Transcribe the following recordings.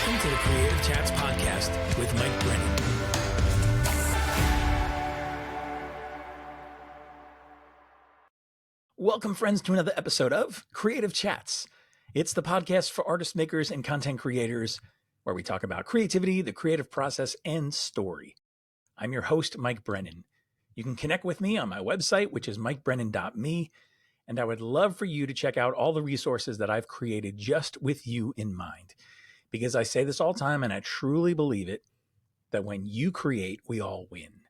Welcome to the Creative Chats Podcast with Mike Brennan. Welcome, friends, to another episode of Creative Chats. It's the podcast for artist makers and content creators where we talk about creativity, the creative process, and story. I'm your host, Mike Brennan. You can connect with me on my website, which is mikebrennan.me, and I would love for you to check out all the resources that I've created just with you in mind. Because I say this all the time, and I truly believe it, that when you create, we all win.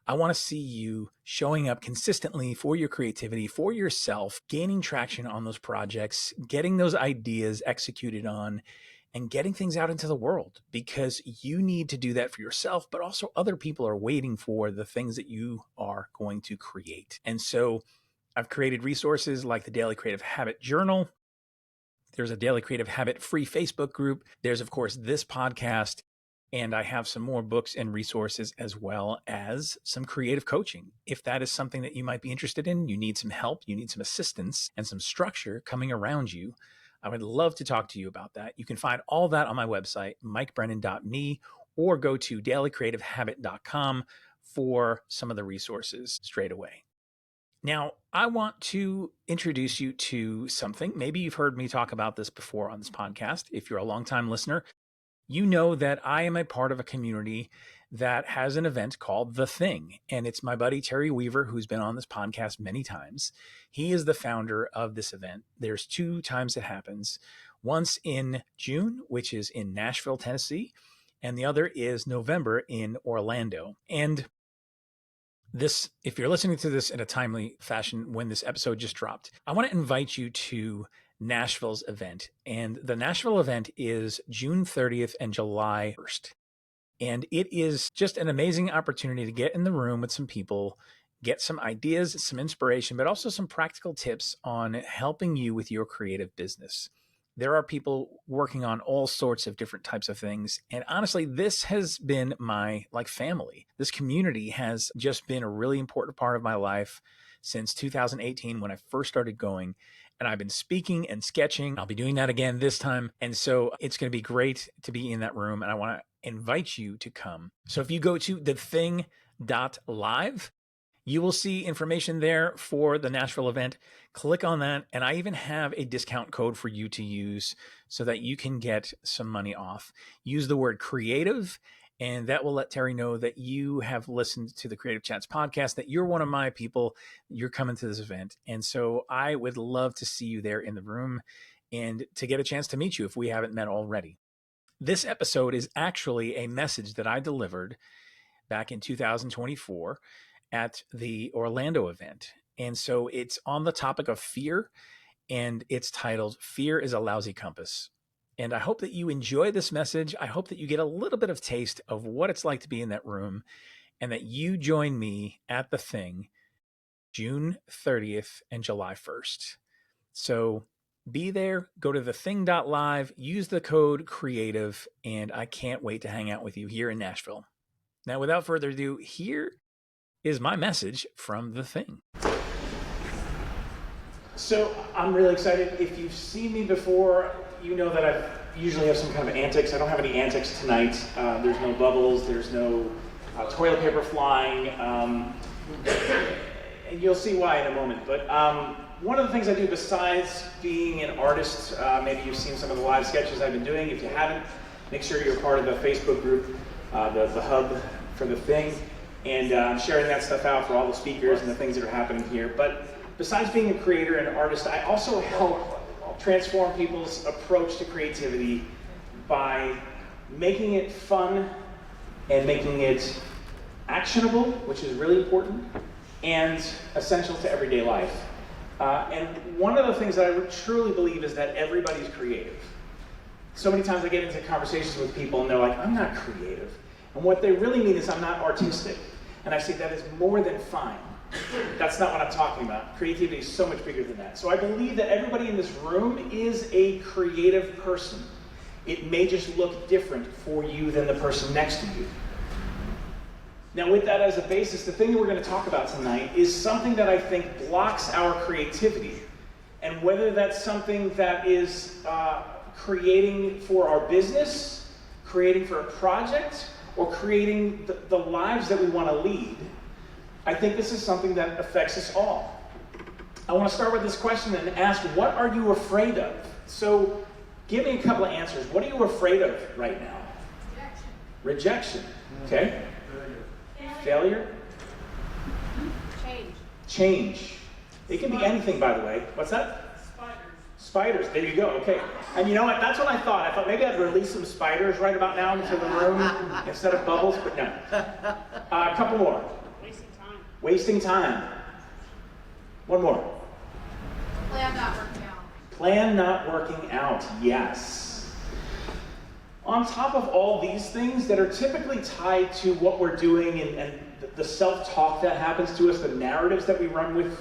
I want to see you showing up consistently for your creativity, for yourself, gaining traction on those projects, getting those ideas executed on, and getting things out into the world, because you need to do that for yourself, but also other people are waiting for the things that you are going to create. And so I've created resources like the Daily Creative Habit Journal. There's a Daily Creative Habit free Facebook group. There's, of course, this podcast. And I have some more books and resources, as well as some creative coaching. If that is something that you might be interested in, you need some help, you need some assistance and some structure coming around you, I would love to talk to you about that. You can find all that on my website, mikebrennan.me, or go to dailycreativehabit.com for some of the resources straight away. Now, I want to introduce you to something. Maybe you've heard me talk about this before on this podcast. If you're a longtime listener, you know that I am a part of a community that has an event called The Thing. And it's my buddy, Terry Weaver, who's been on this podcast many times. He is the founder of this event. There's 2 times it happens. Once in June, which is in Nashville, Tennessee, and the other is November in Orlando. And this, if you're listening to this in a timely fashion when this episode just dropped, I want to invite you to Nashville's event. And the Nashville event is June 30th and July 1st. And it is just an amazing opportunity to get in the room with some people, get some ideas, some inspiration, but also some practical tips on helping you with your creative business. There are people working on all sorts of different types of things. And honestly, this has been my family. This community has just been a really important part of my life since 2018 when I first started going. And I've been speaking and sketching. I'll be doing that again this time. And so it's going to be great to be in that room. And I want to invite you to come. So if you go to thething.live, you will see information there for the Nashville event. Click on that. And I even have a discount code for you to use so that you can get some money off. Use the word creative, and that will let Terry know that you have listened to the Creative Chats podcast, that you're one of my people, you're coming to this event. And so I would love to see you there in the room and to get a chance to meet you if we haven't met already. This episode is actually a message that I delivered back in 2024 at the Orlando event. And so it's on the topic of fear, and it's titled, "Fear is a Lousy Compass." And I hope that you enjoy this message. I hope that you get a little bit of taste of what it's like to be in that room, and that you join me at The Thing, June 30th and July 1st. So be there, go to thething.live, use the code CREATIVE, and I can't wait to hang out with you here in Nashville. Now, without further ado, here is my message from The Thing. So I'm really excited. If you've seen me before, you know that I usually have some kind of antics. I don't have any antics tonight. There's no bubbles, there's no toilet paper flying, and you'll see why in a moment. But one of the things I do besides being an artist, maybe you've seen some of the live sketches I've been doing. If you haven't, make sure you're part of the Facebook group, the hub for The Thing, and I'm sharing that stuff out for all the speakers and the things that are happening here. But besides being a creator and an artist, I also help transform people's approach to creativity by making it fun and making it actionable, which is really important, and essential to everyday life. And one of the things that I truly believe is that everybody's creative. So many times I get into conversations with people and they're like, "I'm not creative." And what they really mean is, "I'm not artistic." And I say, that is more than fine. That's not what I'm talking about. Creativity is so much bigger than that. So I believe that everybody in this room is a creative person. It may just look different for you than the person next to you. Now, with that as a basis, the thing that we're going to talk about tonight is something that I think blocks our creativity. And whether that's something that is creating for our business, creating for a project, or creating the lives that we want to lead, I think this is something that affects us all. I want to start with this question and ask, what are you afraid of? So give me a couple of answers. What are you afraid of right now? Rejection. Okay. Failure. Change. It can be anything, by the way. What's that? Spiders. There you go. Okay. And you know what? That's what I thought. I thought maybe I'd release some spiders right about now into the room instead of bubbles, but no. A couple more. Wasting time. One more. Plan not working out. Plan not working out. Yes. On top of all these things that are typically tied to what we're doing and the self-talk that happens to us, the narratives that we run with,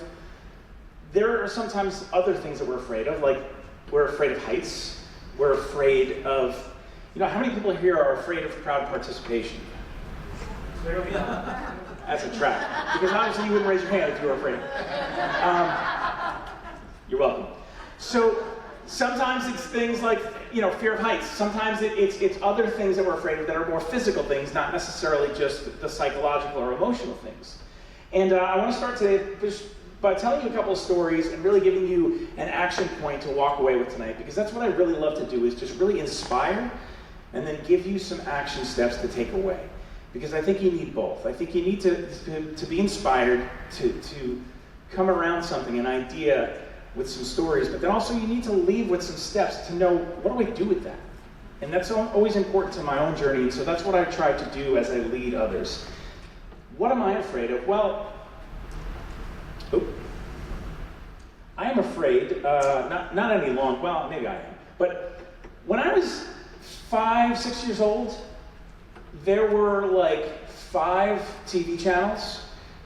there are sometimes other things that we're afraid of, like we're afraid of heights, we're afraid of, how many people here are afraid of crowd participation? That's a trap, because obviously you wouldn't raise your hand if you were afraid. You're welcome. So sometimes it's things like, fear of heights. Sometimes it's other things that we're afraid of that are more physical things, not necessarily just the psychological or emotional things. And I want to start today by telling you a couple of stories and really giving you an action point to walk away with tonight, because that's what I really love to do, is just really inspire and then give you some action steps to take away. Because I think you need both. I think you need to be inspired, to come around something, an idea with some stories, but then also you need to leave with some steps to know, what do I do with that? And that's always important to my own journey, and so that's what I try to do as I lead others. What am I afraid of? Well, I am afraid, not any long, well, maybe I am, but when I was 5, 6 years old, there were like 5 TV channels.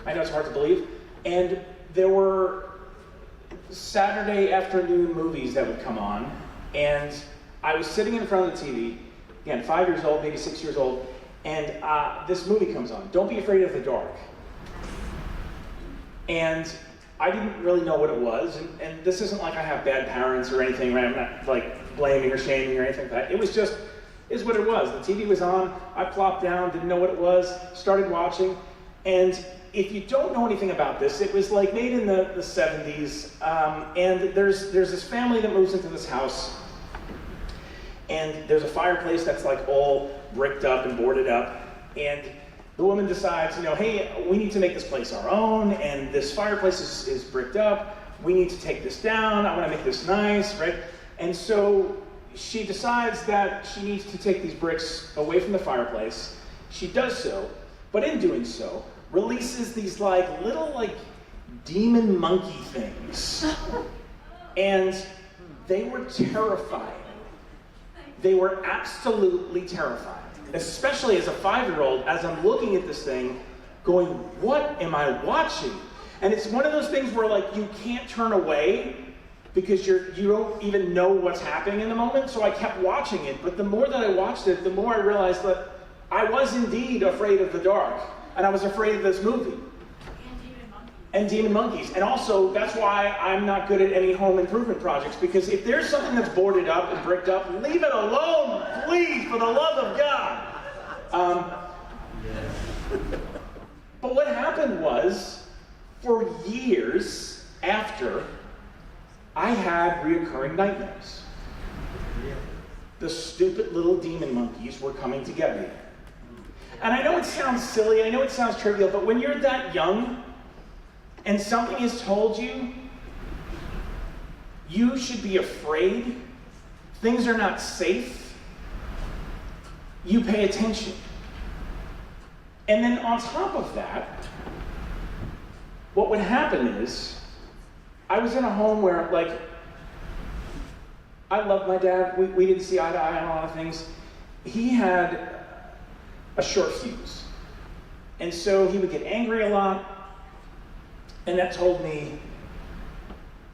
I know it's hard to believe. And there were Saturday afternoon movies that would come on. And I was sitting in front of the TV, again, 5 years old, maybe 6 years old, and this movie comes on, Don't Be Afraid of the Dark. And I didn't really know what it was, and this isn't like I have bad parents or anything, right? I'm not like blaming or shaming or anything like that. It was just, is what it was. The TV was on, I plopped down, didn't know what it was, started watching, and if you don't know anything about this, it was like made in the 70s, and there's this family that moves into this house, and there's a fireplace that's like all bricked up and boarded up, and the woman decides, hey, we need to make this place our own, and this fireplace is bricked up, we need to take this down, I want to make this nice, right? And so she decides that she needs to take these bricks away from the fireplace. She does so, but in doing so, releases these little demon monkey things. And they were terrifying. They were absolutely terrifying. Especially as a 5-year-old, as I'm looking at this thing, going, what am I watching? And it's one of those things where you can't turn away because you don't even know what's happening in the moment. So I kept watching it, but the more that I watched it, the more I realized that I was indeed afraid of the dark, and I was afraid of this movie. And demon monkeys. And also, that's why I'm not good at any home improvement projects, because if there's something that's boarded up and bricked up, leave it alone, please, for the love of God. But what happened was, for years after, I had reoccurring nightmares. The stupid little demon monkeys were coming to get me. And I know it sounds silly, I know it sounds trivial, but when you're that young, and something is told you, you should be afraid, things are not safe, you pay attention. And then on top of that, what would happen is, I was in a home where, I loved my dad, we didn't see eye to eye on a lot of things. He had a short fuse. And so he would get angry a lot, and that told me,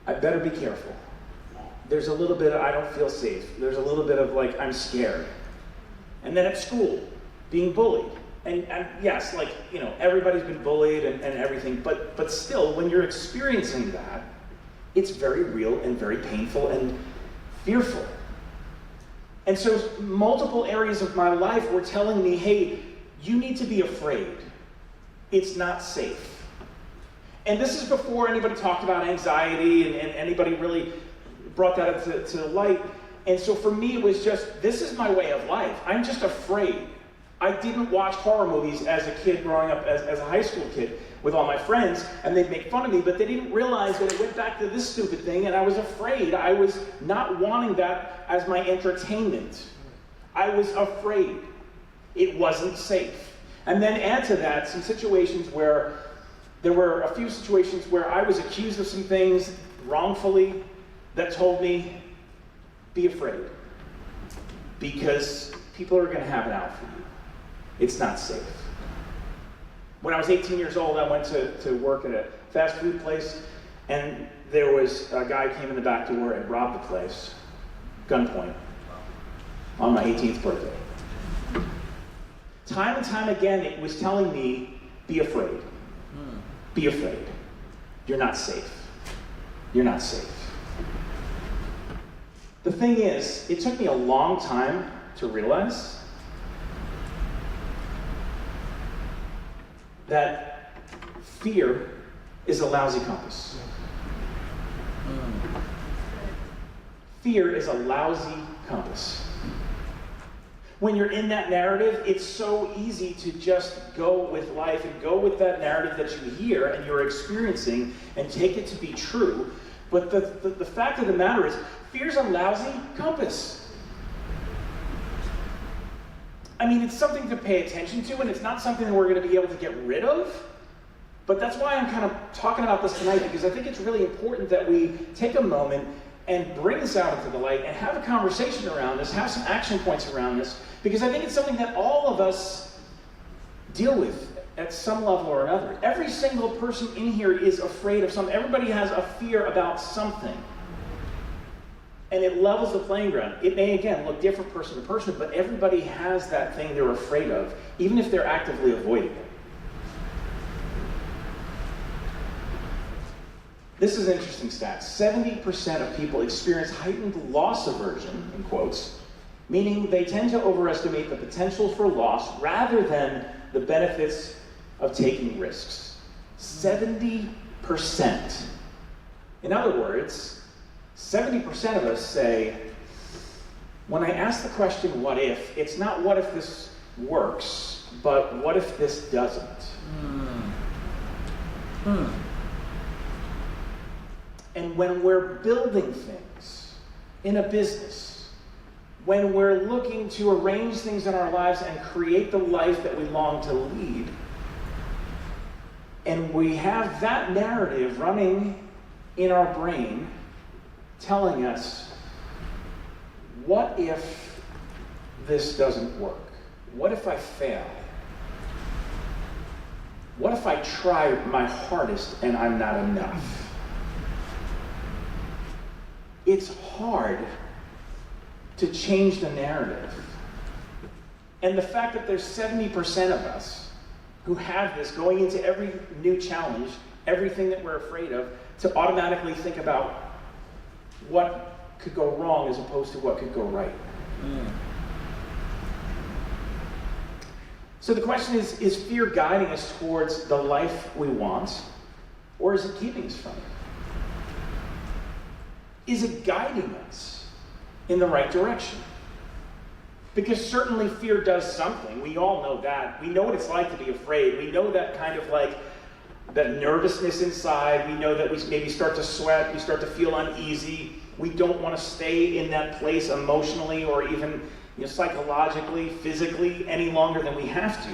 I better be careful. There's a little bit of, I don't feel safe. There's a little bit of I'm scared. And then at school, being bullied. And yes, everybody's been bullied and everything, but still, when you're experiencing that, it's very real and very painful and fearful. And so multiple areas of my life were telling me, hey, you need to be afraid. It's not safe. And this is before anybody talked about anxiety and anybody really brought that to light. And so for me, it was just, this is my way of life. I'm just afraid. I didn't watch horror movies as a kid growing up, as a high school kid with all my friends, and they'd make fun of me, but they didn't realize that it went back to this stupid thing, and I was afraid. I was not wanting that as my entertainment. I was afraid. It wasn't safe. And then add to that some situations where, there were a few situations where I was accused of some things wrongfully that told me, be afraid. Because people are going to have it out for you. It's not safe. When I was 18 years old, I went to work at a fast food place, and there was a guy came in the back door and robbed the place, gunpoint, on my 18th birthday. Time and time again, it was telling me, be afraid. Be afraid. You're not safe. You're not safe. The thing is, it took me a long time to realize that fear is a lousy compass. Fear is a lousy compass. When you're in that narrative, it's so easy to just go with life and go with that narrative that you hear and you're experiencing and take it to be true. But the fact of the matter is, fear's a lousy compass. I mean, it's something to pay attention to, and it's not something that we're going to be able to get rid of. But that's why I'm kind of talking about this tonight, because I think it's really important that we take a moment and bring this out into the light and have a conversation around this, have some action points around this, because I think it's something that all of us deal with at some level or another. Every single person in here is afraid of something. Everybody has a fear about something. And it levels the playing ground. It may, again, look different person to person, but everybody has that thing they're afraid of, even if they're actively avoiding it. This is an interesting stat. 70% of people experience heightened loss aversion, in quotes, meaning they tend to overestimate the potential for loss rather than the benefits of taking risks. 70%. In other words, 70% of us say, when I ask the question, what if, it's not what if this works, but what if this doesn't? And when we're building things in a business, when we're looking to arrange things in our lives and create the life that we long to lead, and we have that narrative running in our brain telling us, what if this doesn't work? What if I fail? What if I try my hardest and I'm not enough? It's hard to change the narrative. And the fact that there's 70% of us who have this going into every new challenge, everything that we're afraid of, to automatically think about what could go wrong as opposed to what could go right. So the question is fear guiding us towards the life we want, or is it keeping us from it? Is it guiding us in the right direction? Because certainly fear does something. We all know that. We know what it's like to be afraid. We know that kind of like that nervousness inside. We know that we maybe start to sweat. We start to feel uneasy. We don't want to stay in that place emotionally or even psychologically, physically, any longer than we have to.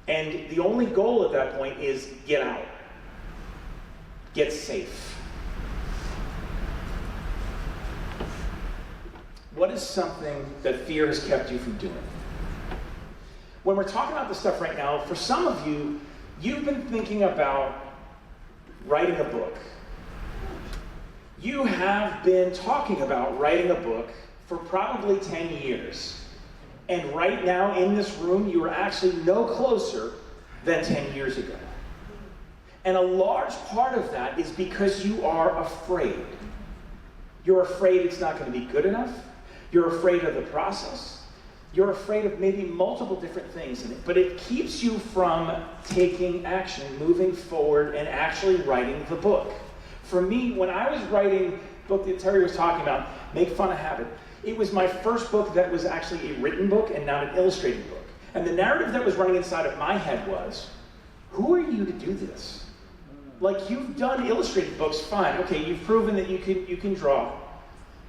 And the only goal at that point is get out. Get safe. What is something that fear has kept you from doing? When we're talking about this stuff right now, for some of you, you've been thinking about writing a book. You have been talking about writing a book for probably 10 years. And right now in this room, you are actually no closer than 10 years ago. And a large part of that is because you are afraid. You're afraid it's not going to be good enough. You're afraid of the process. You're afraid of maybe multiple different things in it, but it keeps you from taking action, moving forward, and actually writing the book. For me, when I was writing the book that Terry was talking about, Make Fun of Habit, it was my first book that was actually a written book and not an illustrated book. And the narrative that was running inside of my head was, who are you to do this? Like, you've done illustrated books, fine. Okay, you've proven that you can draw.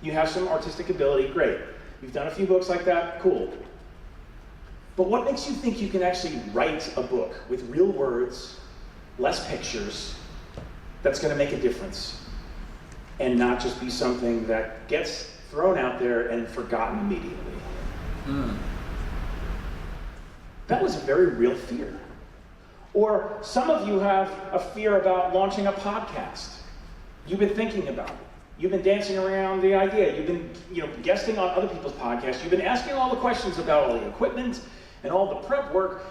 You have some artistic ability, great. You've done a few books like that, cool. But what makes you think you can actually write a book with real words, less pictures, that's going to make a difference, and not just be something that gets thrown out there and forgotten immediately? That was a very real fear. Or some of you have a fear about launching a podcast. You've been thinking about it. You've been dancing around the idea. You've been, guesting on other people's podcasts. You've been asking all the questions about all the equipment and all the prep work,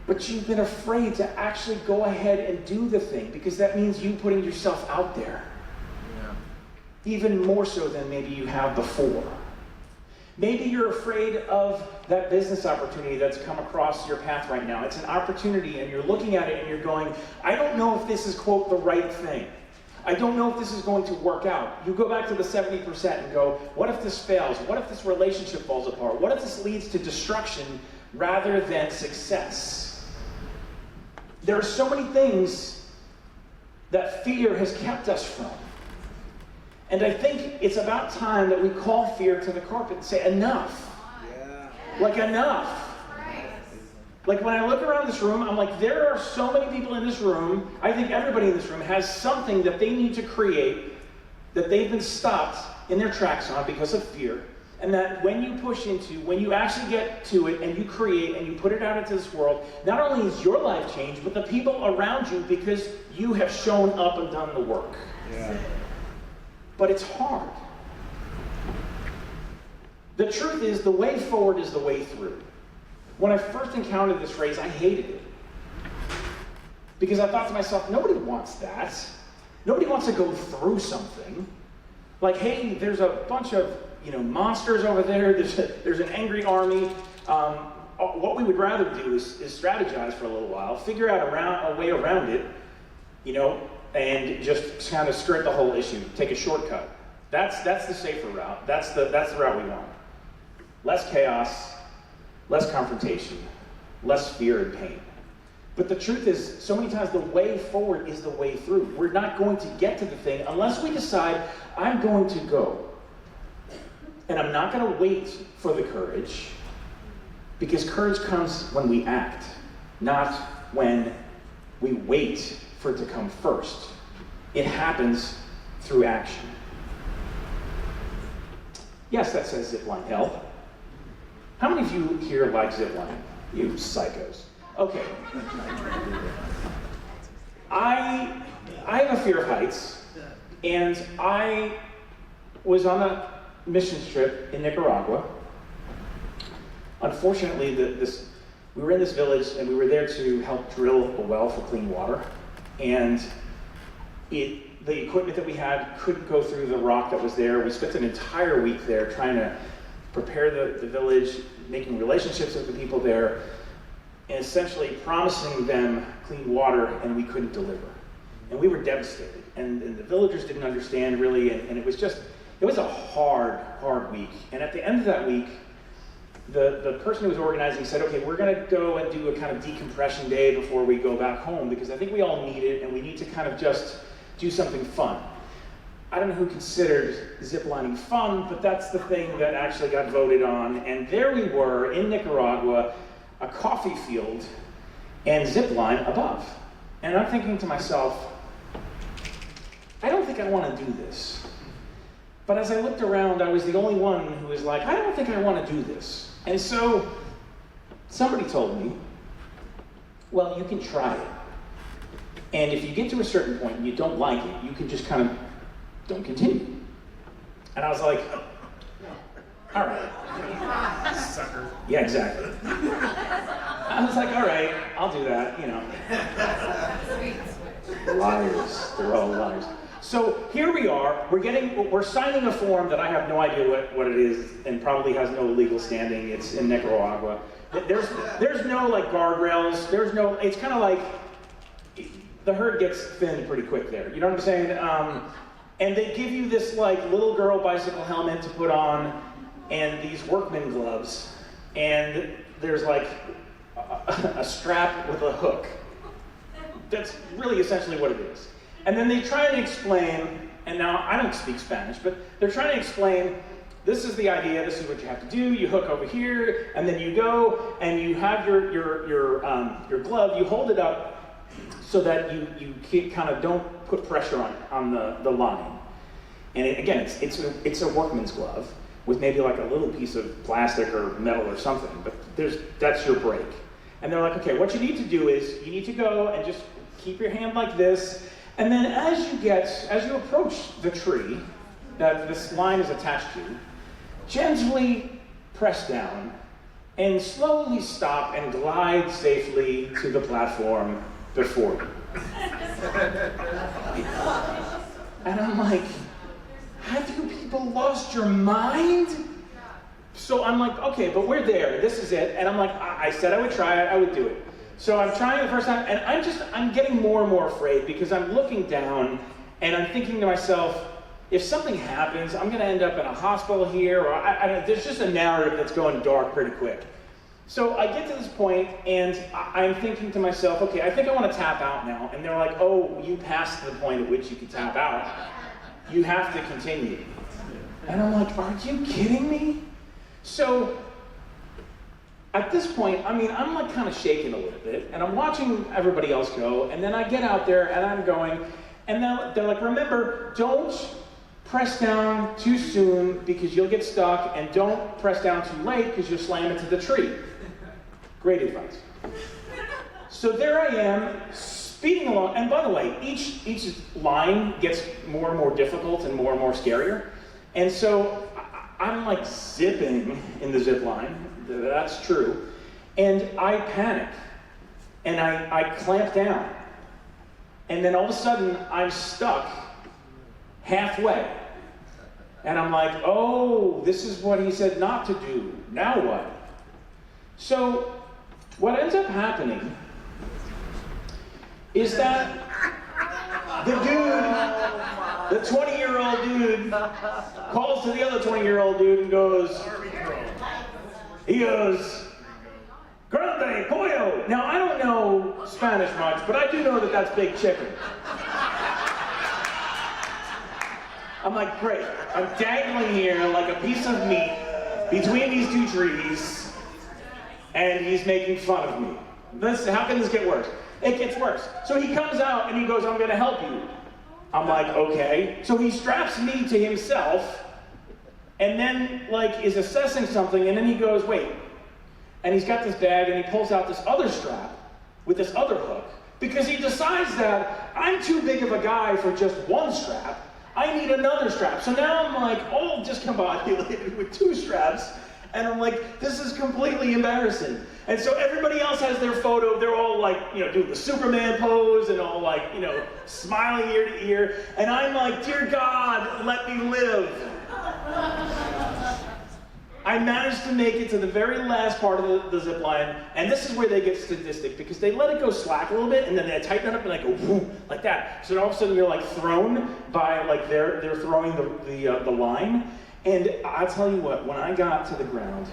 but you've been afraid to actually go ahead and do the thing, because that means you putting yourself out there. Yeah. Even more so than maybe you have before. Maybe you're afraid of that business opportunity that's come across your path right now. It's an opportunity, and you're looking at it and you're going, I don't know if this is, quote, the right thing. I don't know if this is going to work out. You go back to the 70% and go, what if this fails? What if this relationship falls apart? What if this leads to destruction rather than success? There are so many things that fear has kept us from. And I think it's about time that we call fear to the carpet and say, enough. Yeah. Like, enough. Like, when I look around this room, I'm like, there are so many people in this room, I think everybody in this room has something that they need to create that they've been stopped in their tracks on because of fear. And that when you push into, when you actually get to it and you create and you put it out into this world, not only is your life changed, but the people around you, because you have shown up and done the work. Yeah. But it's hard. The truth is, the way forward is the way through. When I first encountered this phrase, I hated it. Because I thought to myself, nobody wants that. Nobody wants to go through something. Like, hey, there's a bunch of monsters over there. There's an angry army. What we would rather do is strategize for a little while, figure out a way around it, and just kind of skirt the whole issue, take a shortcut. That's the safer route. That's the route we want. Less chaos, less confrontation, less fear and pain. But the truth is, so many times the way forward is the way through. We're not going to get to the thing unless we decide, I'm going to go. And I'm not going to wait for the courage, because courage comes when we act, not when we wait for it to come first. It happens through action. Yes, that says zipline help. How many of you here like zipline? You psychos. Okay. I have a fear of heights, and I was on a missions trip in Nicaragua. Unfortunately, we were in this village, and we were there to help drill a well for clean water, and the equipment that we had couldn't go through the rock that was there. We spent an entire week there trying to prepare the village, making relationships with the people there, and essentially promising them clean water, and we couldn't deliver. And we were devastated. And the villagers didn't understand really, and it was a hard week. And at the end of that week, the person who was organizing said, okay, we're going to go and do a kind of decompression day before we go back home, because I think we all need it, and we need to kind of just do something fun. I don't know who considered ziplining fun, but that's the thing that actually got voted on. And there we were in Nicaragua, a coffee field, and zipline above. And I'm thinking to myself, I don't think I want to do this. But as I looked around, I was the only one who was like, I don't think I want to do this. And so somebody told me, well, you can try it. And if you get to a certain point and you don't like it, you can just kind of don't continue. And I was like, all right. Sucker. Yeah, exactly. I was like, all right, I'll do that, Liars. They're all liars. So here we are, we're signing a form that I have no idea what it is and probably has no legal standing. It's in Nicaragua. There's no like guardrails, it's kind of like, the herd gets thin pretty quick there, you know what I'm saying? And they give you this like little girl bicycle helmet to put on and these workman gloves, and there's like a strap with a hook. That's really essentially what it is. And then they try and explain, and now I don't speak Spanish, but they're trying to explain, this is the idea, this is what you have to do, you hook over here, and then you go, and you have your glove, you hold it up so that you kind of don't put pressure on the line. And again, it's a workman's glove with maybe like a little piece of plastic or metal or something, but that's your break. And they're like, okay, what you need to do is, you need to go and just keep your hand like this, and then as you approach the tree that this line is attached to, gently press down and slowly stop and glide safely to the platform before you. And I'm like, have you people lost your mind? So I'm like, okay, but we're there, this is it. And I'm like, I said I would try it, I would do it. So I'm trying the first time, and I'm getting more and more afraid because I'm looking down and I'm thinking to myself, if something happens, I'm gonna end up in a hospital here, or there's just a narrative that's going dark pretty quick. So I get to this point and I'm thinking to myself, okay, I think I wanna tap out now. And they're like, oh, you passed the point at which you can tap out. You have to continue. And I'm like, are you kidding me? So at this point, I mean, I'm like kind of shaking a little bit, and I'm watching everybody else go, and then I get out there and I'm going, and they're like, remember, don't press down too soon because you'll get stuck, and don't press down too late because you'll slam into the tree. Great advice. So there I am, speeding along, and by the way, each line gets more and more difficult and more scarier, and so I'm like zipping in the zip line. That's true. And I panic. And I clamp down. And then all of a sudden, I'm stuck halfway. And I'm like, oh, this is what he said not to do. Now what? So what ends up happening is that the dude, the 20-year-old dude, calls to the other 20-year-old dude and goes, grande pollo. Now, I don't know Spanish much, but I do know that that's big chicken. I'm like, great. I'm dangling here like a piece of meat between these two trees, and he's making fun of me. How can this get worse? It gets worse. So he comes out and he goes, I'm gonna help you. I'm like, okay. So he straps me to himself, and then like is assessing something, and then he goes, wait. And he's got this bag and he pulls out this other strap with this other hook because he decides that I'm too big of a guy for just one strap. I need another strap. So now I'm like all discombobulated with two straps, and I'm like, this is completely embarrassing. And so everybody else has their photo. They're all like, doing the Superman pose and all like, smiling ear to ear. And I'm like, dear God, let me live. I managed to make it to the very last part of the zip line, and this is where they get sadistic because they let it go slack a little bit, and then they tighten it up and they go whoop, like that. So then all of a sudden you're like thrown by like they're throwing the line, and I'll tell you what, when I got to the ground,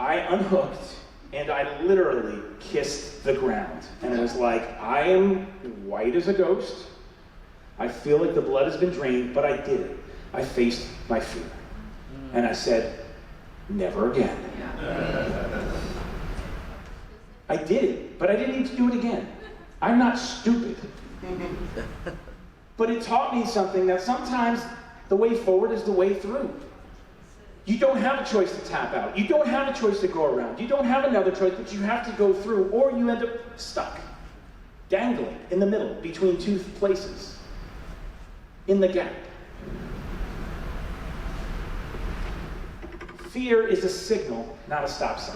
I unhooked and I literally kissed the ground, and it was like I am white as a ghost. I feel like the blood has been drained, but I did it. I faced my fear. And I said, never again. I did it, but I didn't need to do it again. I'm not stupid. But it taught me something, that sometimes the way forward is the way through. You don't have a choice to tap out. You don't have a choice to go around. You don't have another choice, but you have to go through, or you end up stuck, dangling in the middle between two places, in the gap. Fear is a signal, not a stop sign.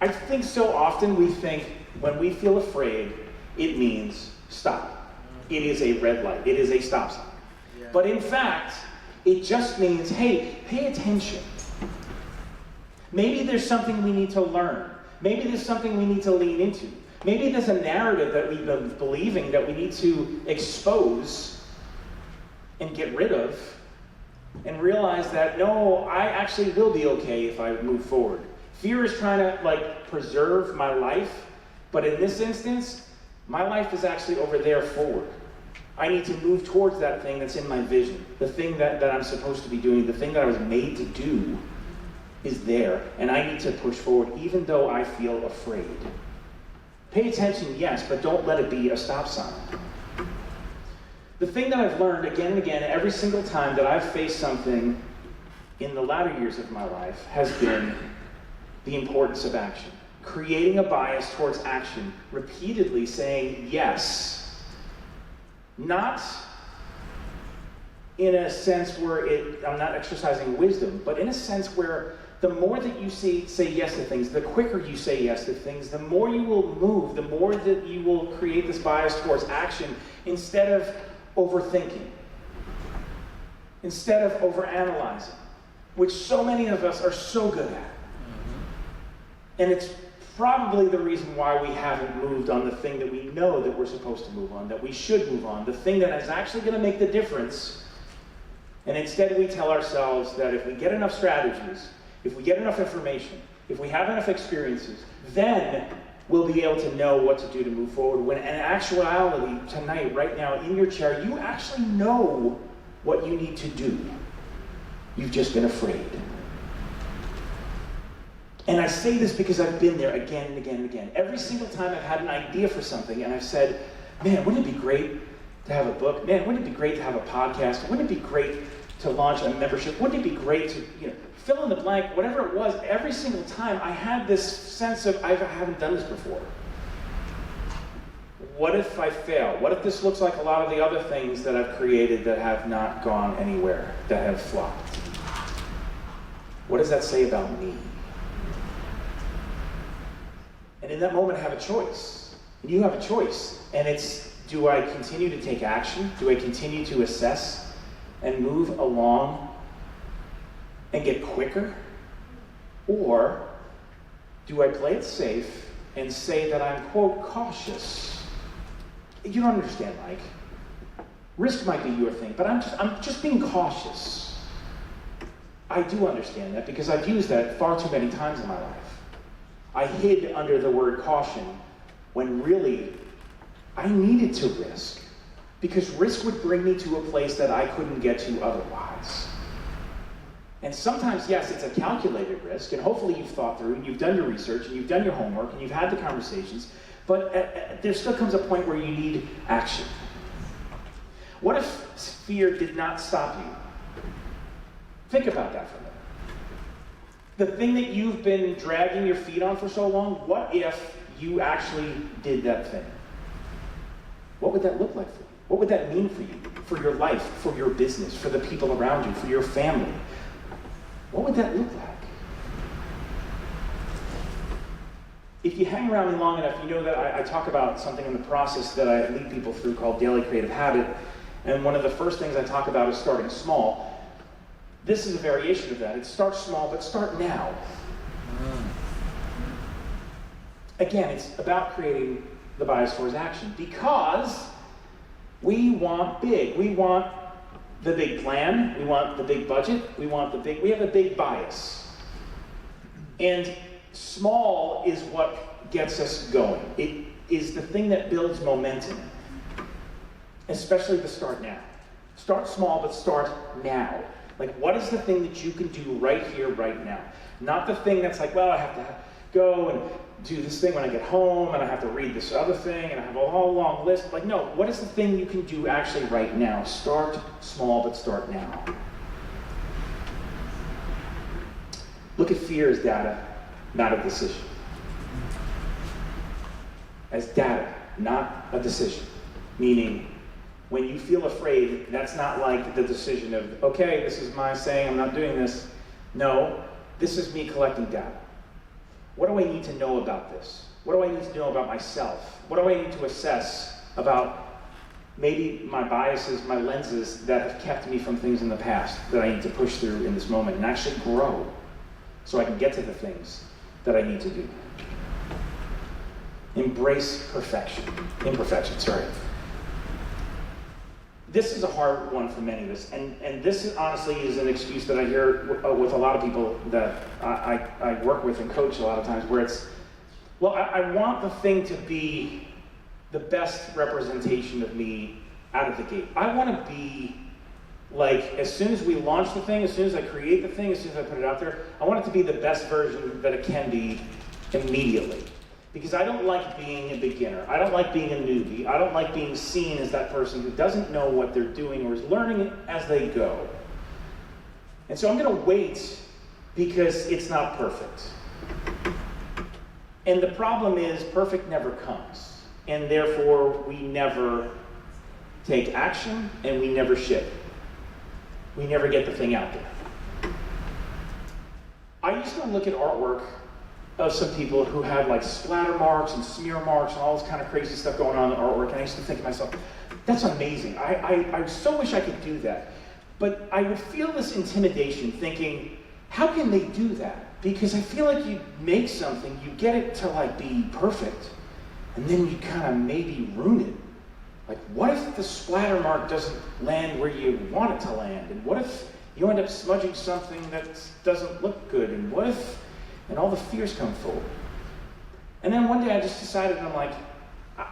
I think so often we think when we feel afraid, it means stop. it is a red light, it is a stop sign. Yeah. But in fact, it just means, hey, pay attention. Maybe there's something we need to learn. Maybe there's something we need to lean into. Maybe there's a narrative that we've been believing that we need to expose and get rid of and realize that, no, I actually will be okay if I move forward. Fear is trying to preserve my life, but in this instance, my life is actually over there forward. I need to move towards that thing that's in my vision, the thing that I'm supposed to be doing, the thing that I was made to do is there, and I need to push forward even though I feel afraid. Pay attention, yes, but don't let it be a stop sign. The thing that I've learned again and again, every single time that I've faced something in the latter years of my life, has been the importance of action. Creating a bias towards action, repeatedly saying yes. Not in a sense where I'm not exercising wisdom, but in a sense where the more that you say yes to things, the quicker you say yes to things, the more you will move, the more that you will create this bias towards action instead of overthinking, instead of overanalyzing, which so many of us are so good at. And it's probably the reason why we haven't moved on the thing that we know that we're supposed to move on, that we should move on, the thing that is actually going to make the difference. And instead we tell ourselves that if we get enough strategies, if we get enough information, if we have enough experiences, then we'll be able to know what to do to move forward. When in actuality, tonight, right now, in your chair, you actually know what you need to do. You've just been afraid. And I say this because I've been there again and again and again. Every single time I've had an idea for something and I've said, man, wouldn't it be great to have a book? Man, wouldn't it be great to have a podcast? Wouldn't it be great to launch a membership? Wouldn't it be great to, fill in the blank, whatever it was? Every single time I had this sense of, I haven't done this before. What if I fail? What if this looks like a lot of the other things that I've created that have not gone anywhere, that have flopped? What does that say about me? And in that moment, I have a choice. And you have a choice. And it's, do I continue to take action? Do I continue to assess and move along and get quicker? Or do I play it safe and say that I'm, quote, cautious? You don't understand, Mike. Risk might be your thing, but I'm just being cautious. I do understand that because I've used that far too many times in my life. I hid under the word caution when really I needed to risk, because risk would bring me to a place that I couldn't get to otherwise. And sometimes, yes, it's a calculated risk, and hopefully you've thought through, and you've done your research, and you've done your homework, and you've had the conversations, but there still comes a point where you need action. What if fear did not stop you? Think about that for a minute. The thing that you've been dragging your feet on for so long, what if you actually did that thing? What would that look like for you? What would that mean for you, for your life, for your business, for the people around you, for your family? What would that look like? If you hang around me long enough, you know that I talk about something in the process that I lead people through called Daily Creative Habit. And one of the first things I talk about is starting small. This is a variation of that. It's start small, but start now. Again, it's about creating the bias towards action because we want big. We want the big plan. We want the big budget. We have a big bias. And small is what gets us going. It is the thing that builds momentum, especially the start now. Start small, but start now. Like, what is the thing that you can do right here, right now? Not the thing that's like, well, I have to go and do this thing when I get home, and I have to read this other thing, and I have a whole long list. Like, no, what is the thing you can do actually right now? Start small, but start now. Look at fear as data, not a decision. As data, not a decision. Meaning, when you feel afraid, that's not like the decision of, okay, this is my saying, I'm not doing this. No, this is me collecting data. What do I need to know about this? What do I need to know about myself? What do I need to assess about maybe my biases, my lenses that have kept me from things in the past that I need to push through in this moment and actually grow so I can get to the things that I need to do. Embrace imperfection, sorry. This is a hard one for many of us, and this honestly is an excuse that I hear with a lot of people that I work with and coach a lot of times, where it's, well, I want the thing to be the best representation of me out of the gate. I want to be like, as soon as we launch the thing, as soon as I create the thing, as soon as I put it out there, I want it to be the best version that it can be immediately. Because I don't like being a beginner. I don't like being a newbie. I don't like being seen as that person who doesn't know what they're doing or is learning it as they go. And so I'm going to wait because it's not perfect. And the problem is, perfect never comes. And therefore, we never take action and we never ship. We never get the thing out there. I used to look at artwork of some people who had like splatter marks and smear marks and all this kind of crazy stuff going on in artwork, and I used to think to myself, that's amazing. I so wish I could do that. But I would feel this intimidation thinking, how can they do that? Because I feel like you make something, you get it to like be perfect, and then you kind of maybe ruin it. Like, what if the splatter mark doesn't land where you want it to land? And what if you end up smudging something that doesn't look good? And what if, and all the fears come forward. And then one day I just decided, and I'm like,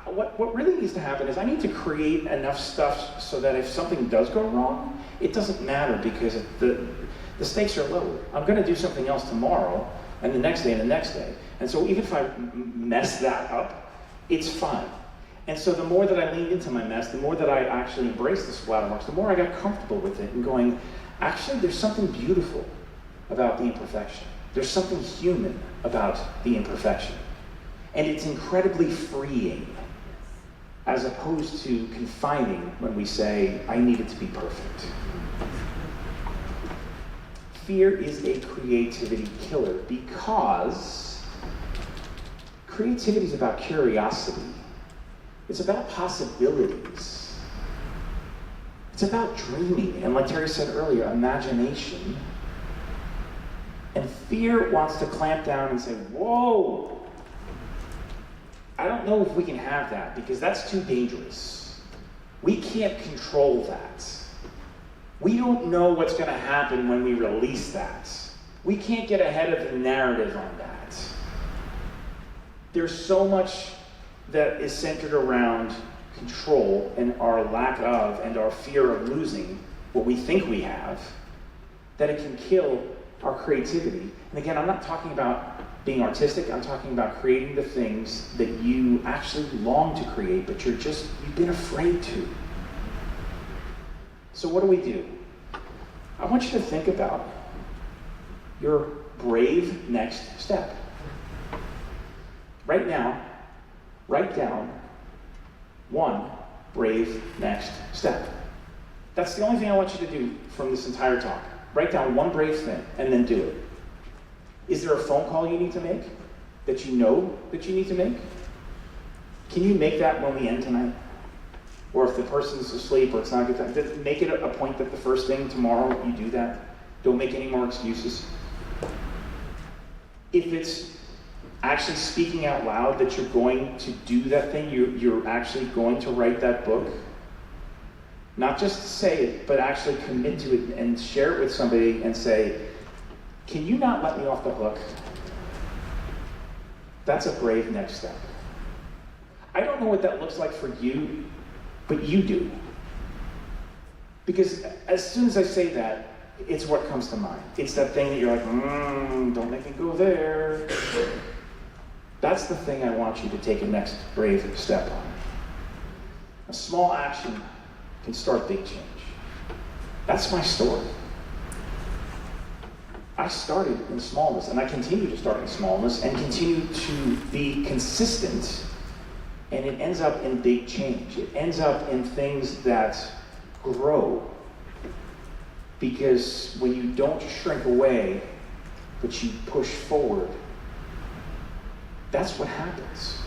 what really needs to happen is I need to create enough stuff so that if something does go wrong, it doesn't matter because the stakes are low. I'm going to do something else tomorrow, and the next day, and the next day. And so even if I mess that up, it's fine. And so the more that I leaned into my mess, the more that I actually embraced the splatter marks, the more I got comfortable with it and going, actually, there's something beautiful about the imperfection. There's something human about the imperfection. And it's incredibly freeing, as opposed to confining when we say, I need it to be perfect. Fear is a creativity killer because creativity is about curiosity. It's about possibilities. It's about dreaming, and like Terry said earlier, imagination. And fear wants to clamp down and say, whoa, I don't know if we can have that because that's too dangerous. We can't control that. We don't know what's going to happen when we release that. We can't get ahead of the narrative on that. There's so much that is centered around control and our lack of and our fear of losing what we think we have, that it can kill our creativity. And again, I'm not talking about being artistic, I'm talking about creating the things that you actually long to create, but you've been afraid to. So what do? I want you to think about your brave next step. Right now, write down one brave next step. That's the only thing I want you to do from this entire talk. Write down one brave thing and then do it. Is there a phone call you need to make that you know that you need to make? Can you make that when we end tonight? Or if the person's asleep or it's not a good time, make it a point that the first thing tomorrow you do that. Don't make any more excuses. If it's actually speaking out loud that you're going to do that thing, you're actually going to write that book, not just say it, but actually commit to it and share it with somebody and say, can you not let me off the hook? That's a brave next step. I don't know what that looks like for you, but you do. Because as soon as I say that, it's what comes to mind. It's that thing that you're like, don't make me go there. That's the thing I want you to take a next brave step on. A small action can start big change. That's my story. I started in smallness, and I continue to start in smallness, and continue to be consistent, and it ends up in big change. It ends up in things that grow, because when you don't shrink away, but you push forward, that's what happens.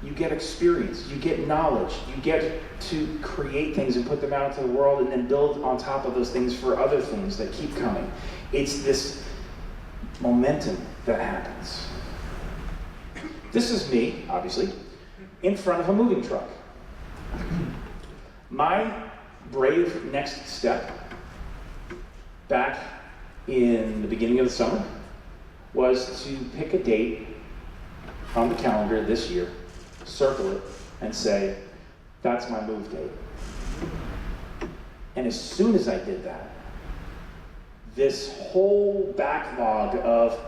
You get experience, you get knowledge, you get to create things and put them out into the world and then build on top of those things for other things that keep coming. It's this momentum that happens. This is me, obviously, in front of a moving truck. My brave next step back in the beginning of the summer was to pick a date on the calendar this year, circle it, and say, that's my move date. And as soon as I did that, this whole backlog of,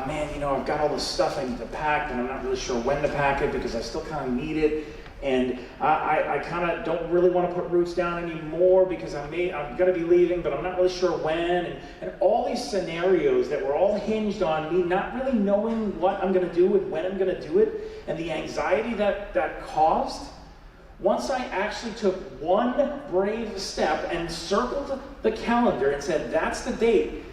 man, I've got all this stuff I need to pack, and I'm not really sure when to pack it because I still kind of need it. And I kind of don't really want to put roots down anymore because I'm going to be leaving, but I'm not really sure when. And all these scenarios that were all hinged on me not really knowing what I'm going to do and when I'm going to do it, and the anxiety that caused. Once I actually took one brave step and circled the calendar and said, that's the date,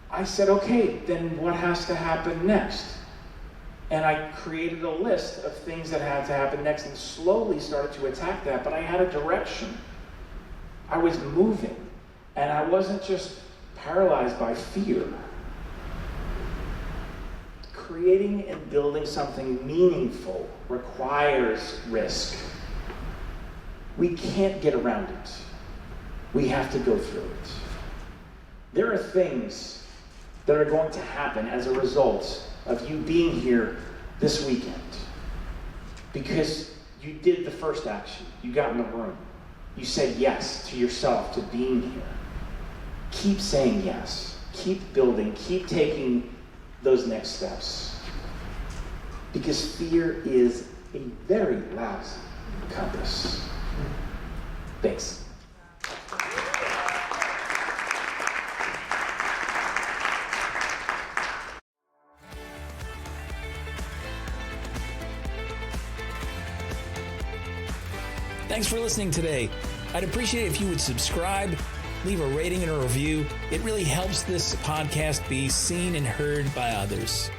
I said, okay, then what has to happen next? And I created a list of things that had to happen next and slowly started to attack that, but I had a direction. I was moving, and I wasn't just paralyzed by fear. Creating and building something meaningful requires risk. We can't get around it. We have to go through it. There are things that are going to happen as a result of you being here this weekend because you did the first action. You got in the room. You said yes to yourself, to being here. Keep saying yes. Keep building. Keep taking those next steps. Because fear is a very lousy compass. Thanks. Thanks for listening today. I'd appreciate it if you would subscribe, leave a rating and a review. It really helps this podcast be seen and heard by others.